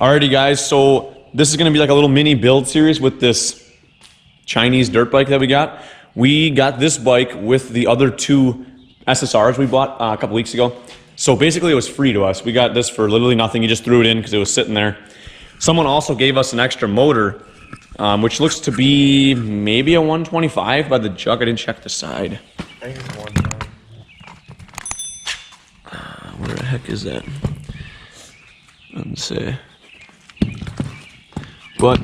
Alrighty guys, so this is gonna be like a little mini build series with this Chinese dirt bike that we got. We got this bike with the other two SSRs we bought a couple weeks ago. So basically it was free to us. We got this for literally nothing. You just threw it in because it was sitting there. Someone also gave us an extra motor, which looks to be maybe a 125 by the jug. I didn't check the side. I think it's 110. Where the heck is that? Let's see. But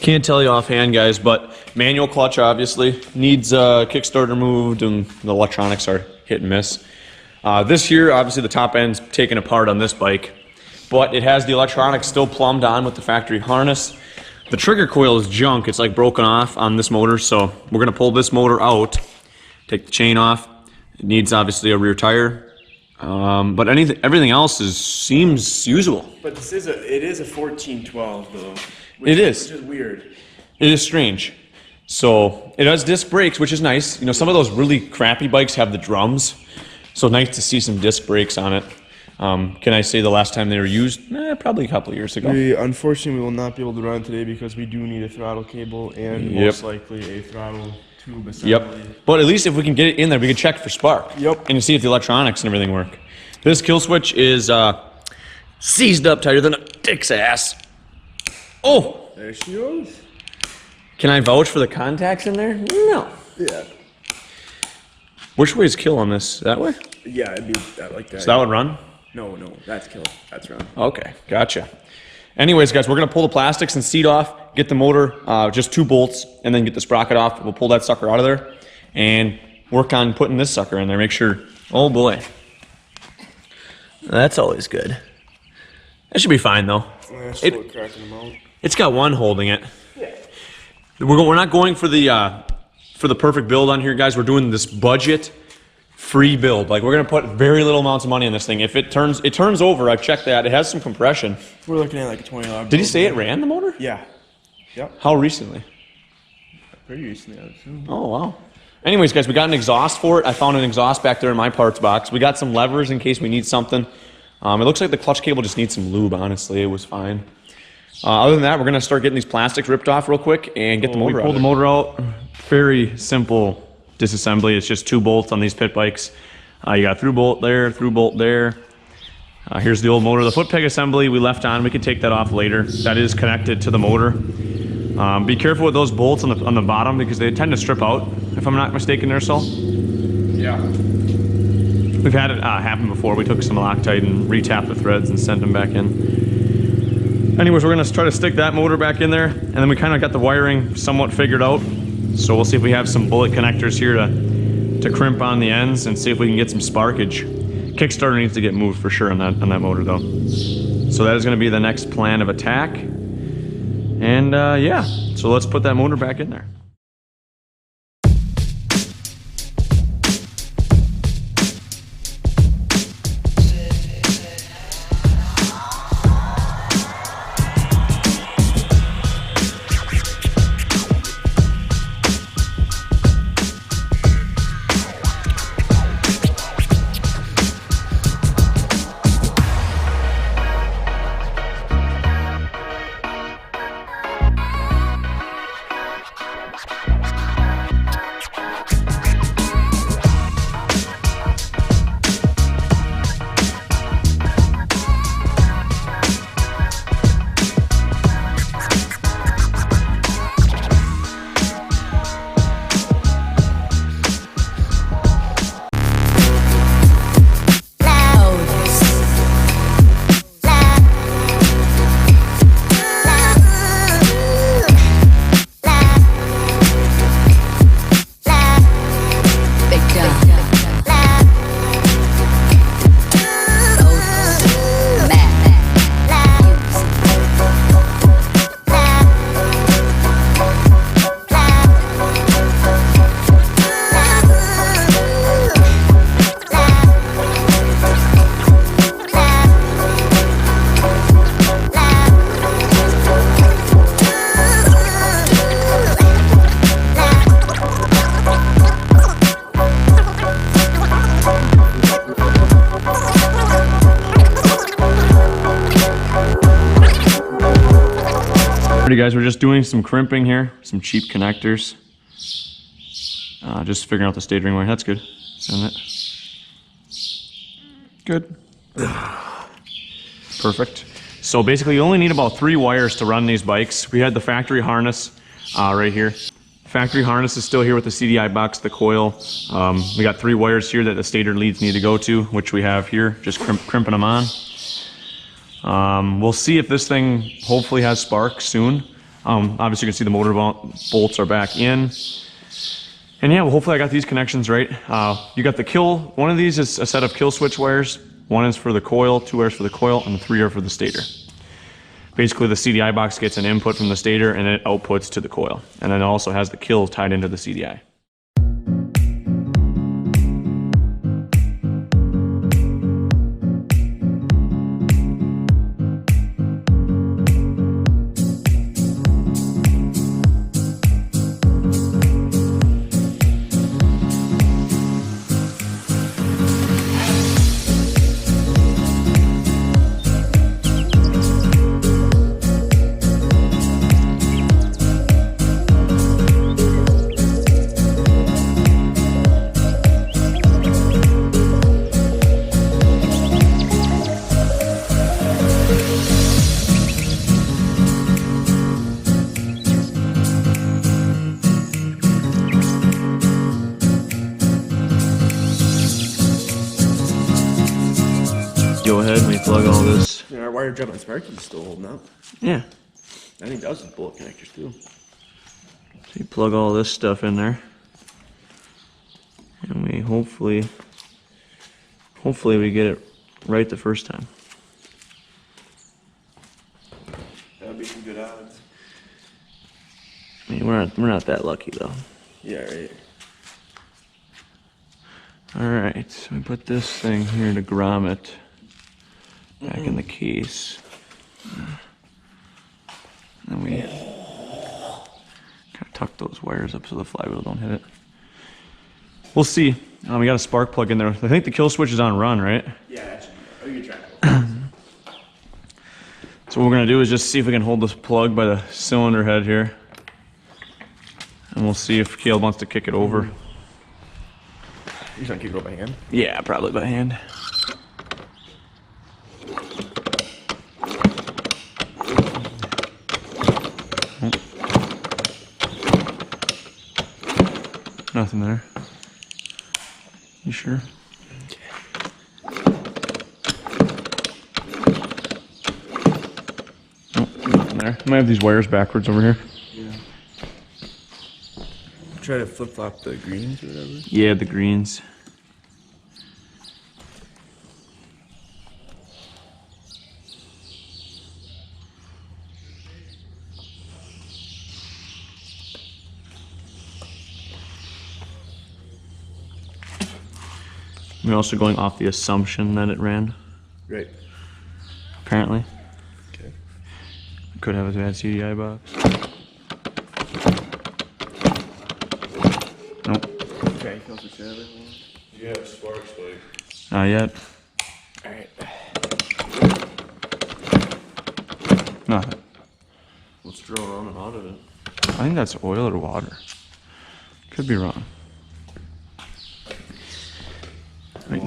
can't tell you offhand, guys, but manual clutch obviously needs kickstarter moved, and the electronics are hit and miss. This year, obviously the top end's taken apart on this bike, but it has the electronics still plumbed on with the factory harness. The trigger coil is junk. It's like broken off on this motor, so we're gonna pull this motor out, take the chain off. It needs obviously a rear tire. But everything else seems usable. But it is a 1412 though. It is. Which is weird. It is strange. So it has disc brakes, which is nice. You know, some of those really crappy bikes have the drums, so nice to see some disc brakes on it. Can I say the last time they were used? Probably a couple of years ago. Unfortunately, we will not be able to run today because we do need a throttle cable and most likely a throttle tube assembly. Yep. But at least if we can get it in there, we can check for spark. Yep. And see if the electronics and everything work. This kill switch is seized up tighter than a dick's ass. Oh! There she goes. Can I vouch for the contacts in there? No. Yeah. Which way is kill on this? That way? Yeah, it'd be like that. So that would run? No, that's kill. That's run. Okay, gotcha. Anyways, guys, we're gonna pull the plastics and seat off, get the motor, just 2 bolts, and then get the sprocket off. We'll pull that sucker out of there and work on putting this sucker in there. Make sure, oh boy. That's always good. That should be fine though. Cracking them out. It's got one holding it. Yeah. We're not going for the perfect build on here, guys. We're doing this budget free build. Like, we're gonna put very little amounts of money in this thing. If it turns over, I've checked that. It has some compression. We're looking at like a $20. Did he say it ran the motor? Yeah. Yep. How recently? Pretty recently, I would assume. Oh wow. Anyways, guys, we got an exhaust for it. I found an exhaust back there in my parts box. We got some levers in case we need something. It looks like the clutch cable just needs some lube, honestly. It was fine. Other than that, we're gonna start getting these plastics ripped off real quick and get the motor out. We pulled the motor out. Very simple disassembly. It's just 2 bolts on these pit bikes. You got through bolt there, through bolt there. Here's the old motor. The foot peg assembly we left on. We can take that off later. That is connected to the motor. Be careful with those bolts on the bottom because they tend to strip out, if I'm not mistaken there, Saul. Yeah. We've had it happen before. We took some Loctite and re-tapped the threads and sent them back in. Anyways, we're gonna try to stick that motor back in there, and then we kind of got the wiring somewhat figured out. So we'll see if we have some bullet connectors here to crimp on the ends and see if we can get some sparkage. Kickstarter needs to get moved for sure on that motor though. So that is gonna be the next plan of attack. And yeah, so let's put that motor back in there. Alrighty guys, we're just doing some crimping here, some cheap connectors. Just figuring out the stage ring wire. That's good, isn't it? Good. Perfect. So basically you only need about 3 wires to run these bikes. We had the factory harness right here. Factory harness is still here with the CDI box, the coil. We got 3 wires here that the stator leads need to go to, which we have here, just crimping them on. We'll see if this thing hopefully has spark soon. Obviously you can see the motor bolts are back in. And yeah, well, hopefully I got these connections right. You got the kill, one of these is a set of kill switch wires. 1 is for the coil, 2 wires for the coil, and 3 are for the stator. Basically the CDI box gets an input from the stator and it outputs to the coil. And then it also has the kill tied into the CDI. Go ahead and we plug all this. Yeah, our wire jump on Sparky's still holding up. Yeah. I think that was with bullet connectors too. So you plug all this stuff in there. And we hopefully we get it right the first time. That would be some good odds. I mean, we're not that lucky though. Yeah, right. Alright, so we put this thing here to grommet back in the case. And we kind of tuck those wires up so the flywheel don't hit it. We'll see. We got a spark plug in there. I think the kill switch is on run, right? Yeah, that should be. Oh, you can try it. So what we're gonna do is just see if we can hold this plug by the cylinder head here. And we'll see if Caleb wants to kick it over. You trying to kick it over by hand? Yeah, probably by hand. Nothing there. You sure? Oh, nothing there. I might have these wires backwards over here. Yeah. Try to flip flop the greens or whatever. Yeah, the greens. We're also going off the assumption that it ran, Right. apparently. Okay. Could have a bad CDI box. Nope. Okay, you also share that one. You have sparks, like. Not yet. Alright. Nothing. What's drawn on and out of it? I think that's oil or water. Could be wrong. Right, so